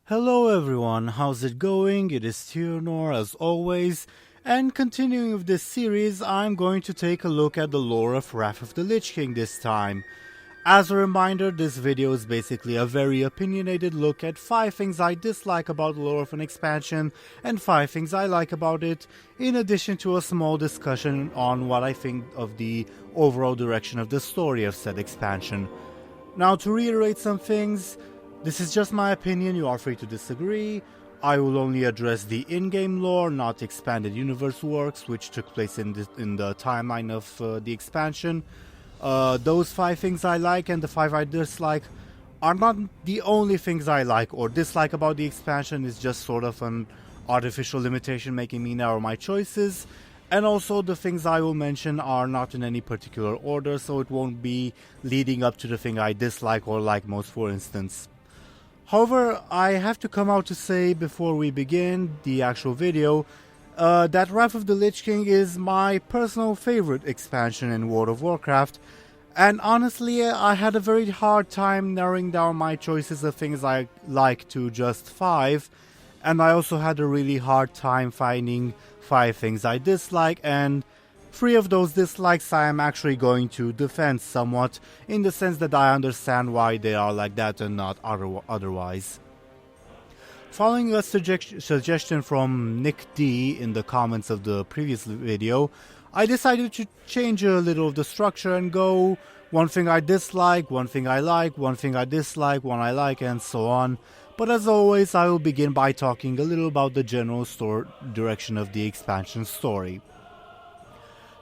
Hello everyone, how's it going? It is Theonor as always, and continuing with this series, I'm going to take a look at the lore of Wrath of the Lich King this time. As a reminder, this video is basically a very opinionated look at 5 things I dislike about the lore of an expansion and 5 things I like about it, in addition to a small discussion on what I think of the overall direction of the story of said expansion. Now, to reiterate some things, this is just my opinion, you are free to disagree. I will only address the in-game lore, not expanded universe works, which took place in the timeline of the expansion. Those 5 things I like and the 5 I dislike are not the only things I like or dislike about the expansion. It's just sort of an artificial limitation making me narrow my choices. And also the things I will mention are not in any particular order, so it won't be leading up to the thing I dislike or like most, for instance. However, I have to come out to say before we begin the actual video that Wrath of the Lich King is my personal favorite expansion in World of Warcraft, and honestly I had a very hard time narrowing down my choices of things I like to just 5, and I also had a really hard time finding 5 things I dislike, and 3 of those dislikes I am actually going to defend somewhat, in the sense that I understand why they are like that and not otherwise. Following a suggestion from Nick D in the comments of the previous video, I decided to change a little of the structure and go 1 thing I dislike, 1 thing I like, 1 thing I dislike, 1 I like, and so on. But as always, I will begin by talking a little about the general direction of the expansion story.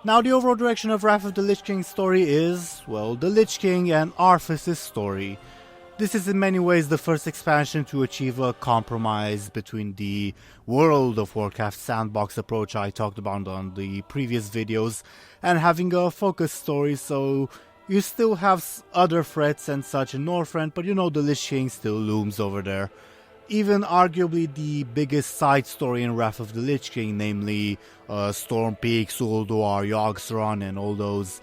Now, the overall direction of Wrath of the Lich King's story is, well, the Lich King and Arthas' story. This is in many ways the first expansion to achieve a compromise between the World of Warcraft sandbox approach I talked about on the previous videos and having a focused story, so you still have other threats and such in Northrend, but you know the Lich King still looms over there. Even arguably the biggest side story in Wrath of the Lich King, namely Storm Peak, Ulduar, Yogg-Saron, and all those,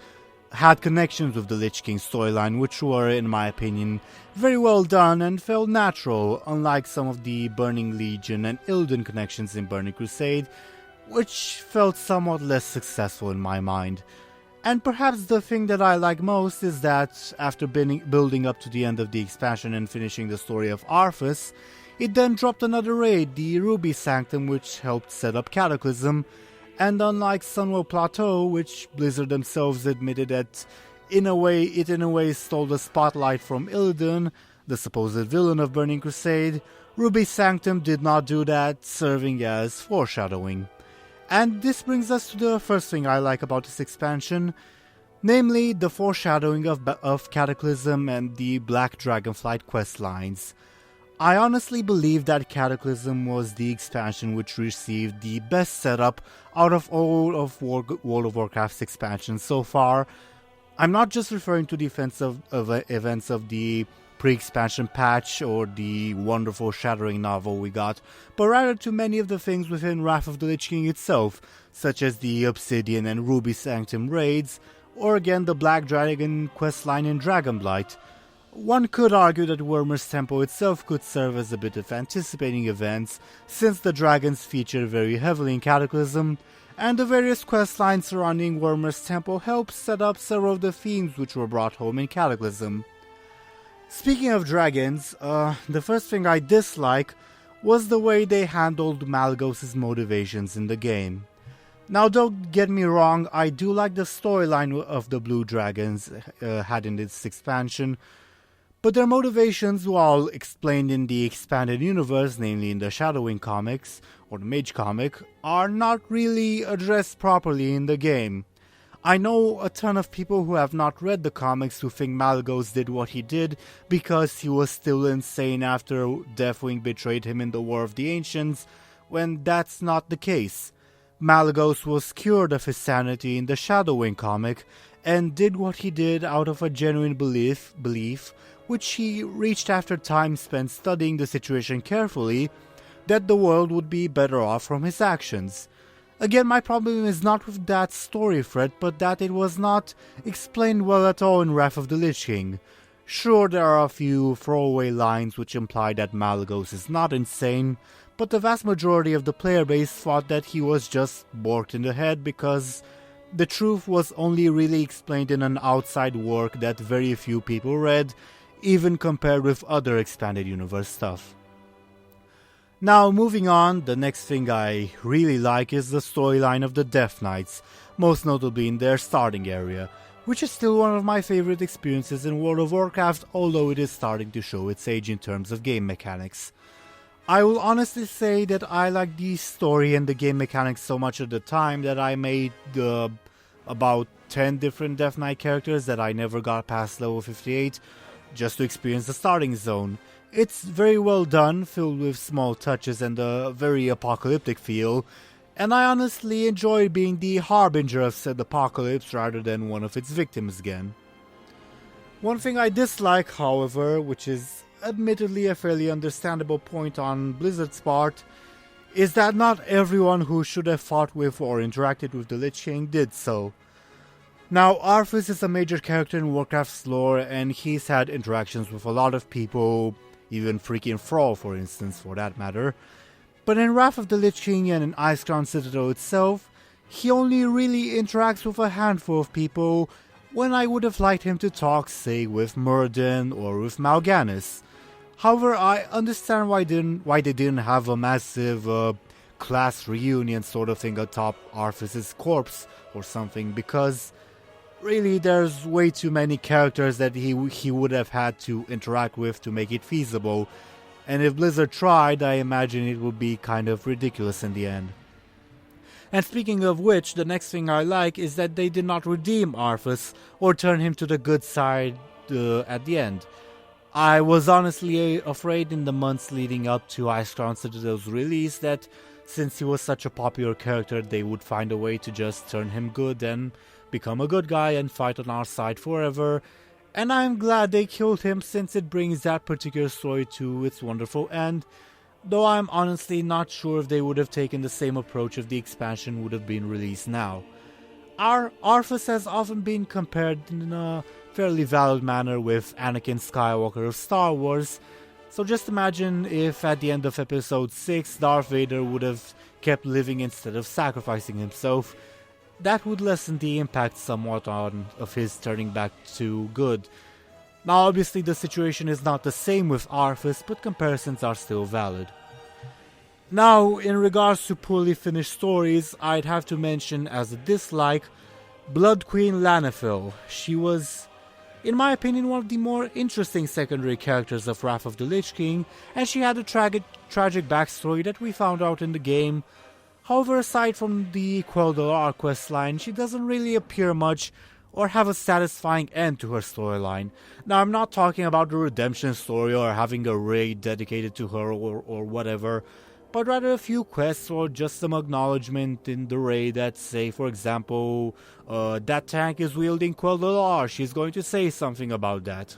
had connections with the Lich King storyline, which were, in my opinion, very well done and felt natural, unlike some of the Burning Legion and Illidan connections in Burning Crusade, which felt somewhat less successful in my mind. And perhaps the thing that I like most is that, after building up to the end of the expansion and finishing the story of Arthas, it then dropped another raid, the Ruby Sanctum, which helped set up Cataclysm, and unlike Sunwell Plateau, which Blizzard themselves admitted that it in a way stole the spotlight from Illidan, the supposed villain of Burning Crusade, Ruby Sanctum did not do that, serving as foreshadowing. And this brings us to the first thing I like about this expansion, namely the foreshadowing of Cataclysm and the Black Dragonflight questlines. I honestly believe that Cataclysm was the expansion which received the best setup out of all of World of Warcraft's expansions so far. I'm not just referring to the events of the pre-expansion patch or the wonderful Shattering novel we got, but rather to many of the things within Wrath of the Lich King itself, such as the Obsidian and Ruby Sanctum raids, or again the Black Dragon questline in Dragonblight. One could argue that Wyrmr's Temple itself could serve as a bit of anticipating events, since the dragons feature very heavily in Cataclysm, and the various questlines surrounding Wyrmr's Temple help set up several of the themes which were brought home in Cataclysm. Speaking of dragons, the first thing I dislike was the way they handled Malygos' motivations in the game. Now, don't get me wrong, I do like the storyline of the Blue Dragons had in this expansion, but their motivations, while explained in the expanded universe, namely in the Shadowing comics, or the Mage comic, are not really addressed properly in the game. I know a ton of people who have not read the comics who think Malygos did what he did because he was still insane after Deathwing betrayed him in the War of the Ancients, when that's not the case. Malygos was cured of his sanity in the Shadowing comic, and did what he did out of a genuine belief, which he reached after time spent studying the situation carefully, that the world would be better off from his actions. Again, my problem is not with that story thread, but that it was not explained well at all in Wrath of the Lich King. Sure, there are a few throwaway lines which imply that Malygos is not insane, but the vast majority of the player base thought that he was just borked in the head because the truth was only really explained in an outside work that very few people read, even compared with other expanded universe stuff. Now, moving on, the next thing I really like is the storyline of the Death Knights, most notably in their starting area, which is still one of my favorite experiences in World of Warcraft, although it is starting to show its age in terms of game mechanics. I will honestly say that I liked the story and the game mechanics so much at the time that I made about 10 different Death Knight characters that I never got past level 58 just to experience the starting zone. It's very well done, filled with small touches and a very apocalyptic feel, and I honestly enjoy being the harbinger of said apocalypse rather than one of its victims again. One thing I dislike, however, which is admittedly a fairly understandable point on Blizzard's part, is that not everyone who should have fought with or interacted with the Lich King did so. Now, Arthas is a major character in Warcraft's lore, and he's had interactions with a lot of people, even freaking Thrall for instance, for that matter. But in Wrath of the Lich King and in Icecrown Citadel itself, he only really interacts with a handful of people, when I would have liked him to talk, say, with Muradin or with Mal'Ganis. However, I understand why they didn't have a massive class reunion sort of thing atop Arthas' corpse or something, because really there's way too many characters that he would have had to interact with to make it feasible, and if Blizzard tried, I imagine it would be kind of ridiculous in the end. And speaking of which, the next thing I like is that they did not redeem Arthas or turn him to the good side at the end. I was honestly afraid in the months leading up to Icecrown Citadel's release that since he was such a popular character, they would find a way to just turn him good and become a good guy and fight on our side forever, and I'm glad they killed him since it brings that particular story to its wonderful end, though I'm honestly not sure if they would have taken the same approach if the expansion would have been released now. Arthas has often been compared in a fairly valid manner with Anakin Skywalker of Star Wars, so just imagine if at the end of episode 6 Darth Vader would have kept living instead of sacrificing himself. That would lessen the impact somewhat of his turning back to good. Now obviously the situation is not the same with Arthas, but comparisons are still valid. Now, in regards to poorly finished stories, I'd have to mention as a dislike Blood Queen Lanafil. She was, in my opinion, one of the more interesting secondary characters of Wrath of the Lich King, and she had a tragic backstory that we found out in the game. However, aside from the Quel'Dalar questline, she doesn't really appear much or have a satisfying end to her storyline. Now, I'm not talking about the redemption story or having a raid dedicated to her or whatever, but rather a few quests or just some acknowledgement in the raid that say, for example, that tank is wielding Quel'Dalar, she's going to say something about that.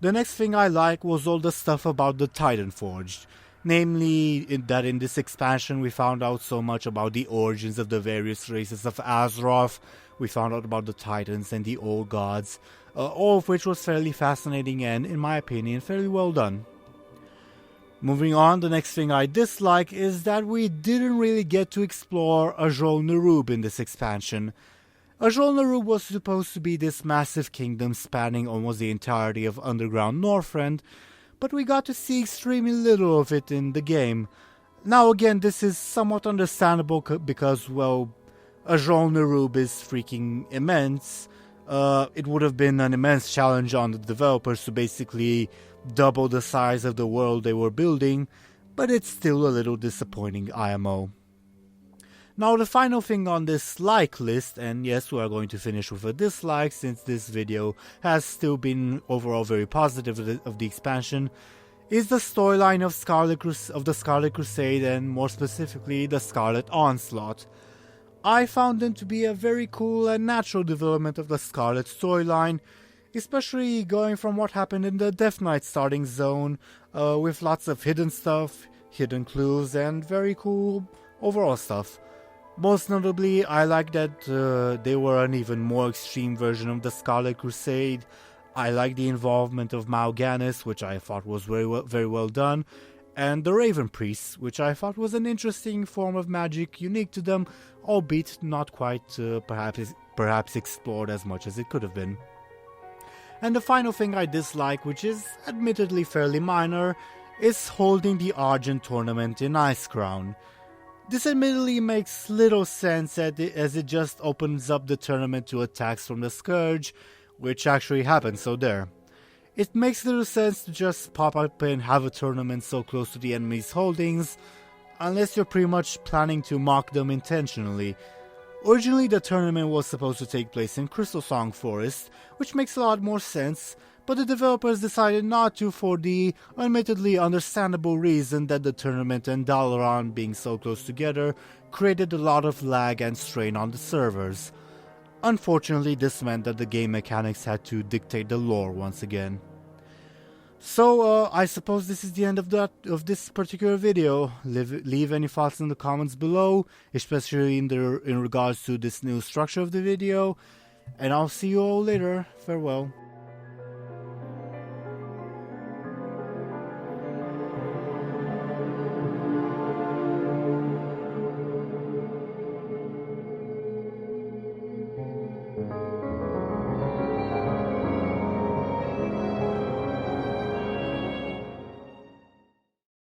The next thing I like was all the stuff about the Titan Forged. Namely, that in this expansion we found out so much about the origins of the various races of Azeroth, we found out about the Titans and the Old Gods, all of which was fairly fascinating and, in my opinion, fairly well done. Moving on, the next thing I dislike is that we didn't really get to explore Azjol-Nerub in this expansion. Azjol-Nerub was supposed to be this massive kingdom spanning almost the entirety of underground Northrend, but we got to see extremely little of it in the game. Now again, this is somewhat understandable because, well, Azjol-Nerub is freaking immense. It would have been an immense challenge on the developers to basically double the size of the world they were building, but it's still a little disappointing IMO. Now the final thing on this like list, and yes, we are going to finish with a dislike since this video has still been overall very positive of the expansion, is the storyline of the Scarlet Crusade and more specifically the Scarlet Onslaught. I found them to be a very cool and natural development of the Scarlet storyline, especially going from what happened in the Death Knight starting zone, with lots of hidden stuff, hidden clues, and very cool overall stuff. Most notably, I like that they were an even more extreme version of the Scarlet Crusade. I like the involvement of Mal'Ganis, which I thought was very well done, and the Raven Priests, which I thought was an interesting form of magic unique to them, albeit not quite perhaps explored as much as it could have been. And the final thing I dislike, which is admittedly fairly minor, is holding the Argent tournament in Icecrown. This admittedly makes little sense as it just opens up the tournament to attacks from the Scourge, which actually happened, so there. It makes little sense to just pop up and have a tournament so close to the enemy's holdings, unless you're pretty much planning to mock them intentionally. Originally the tournament was supposed to take place in Crystalsong Forest, which makes a lot more sense, but the developers decided not to for the admittedly understandable reason that the tournament and Dalaran being so close together created a lot of lag and strain on the servers. Unfortunately, this meant that the game mechanics had to dictate the lore once again. So, I suppose this is the end of this particular video. Leave any thoughts in the comments below, especially in regards to this new structure of the video, and I'll see you all later. Farewell.